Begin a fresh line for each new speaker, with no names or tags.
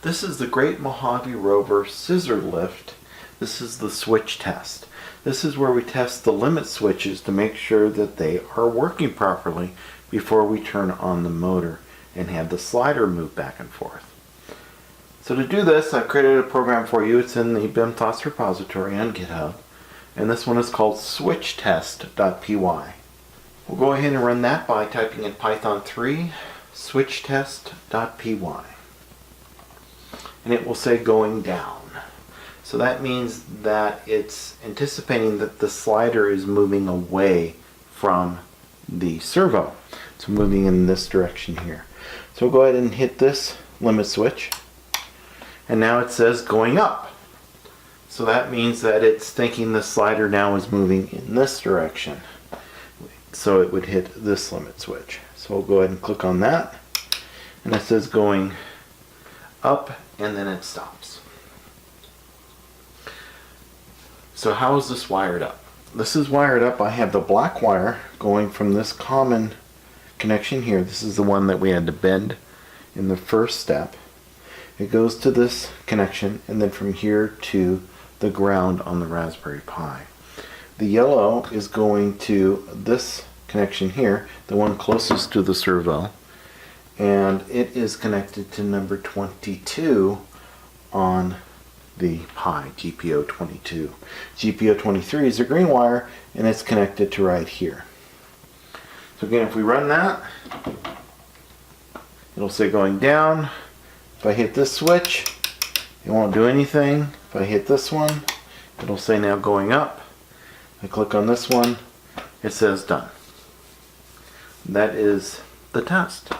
This is the Great Mojave Rover Scissor lift. This is the switch test. This is where we test the limit switches to make sure that they are working properly before we turn on the motor and have the slider move back and forth. So to do this, I've created a program for you. It's in the BIMThots repository on GitHub, and this one is called switchtest.py. We'll go ahead and run that by typing in Python 3 switchtest.py, and it will say going down. So that means that it's anticipating that the slider is moving away from the servo. It's moving in this direction here. So we'll go ahead and hit this limit switch, and now it says going up. So that means that it's thinking the slider now is moving in this direction. So it would hit this limit switch. So we'll go ahead and click on that, and it says going up, and then it stops. So how is this wired up? This is wired up. I have the black wire going from this common connection here. This is the one that we had to bend in the first step. It goes to this connection, and then from here to the ground on the Raspberry Pi. The yellow is going to this connection here, the one closest to the servo, and it is connected to number 22 on the Pi, GPO 22. GPO 23 is a green wire, and it's connected to right here. So again, if we run that, it'll say going down. If I hit this switch, it won't do anything. If I hit this one, it'll say now going up. I click on this one, it says done. That is the test.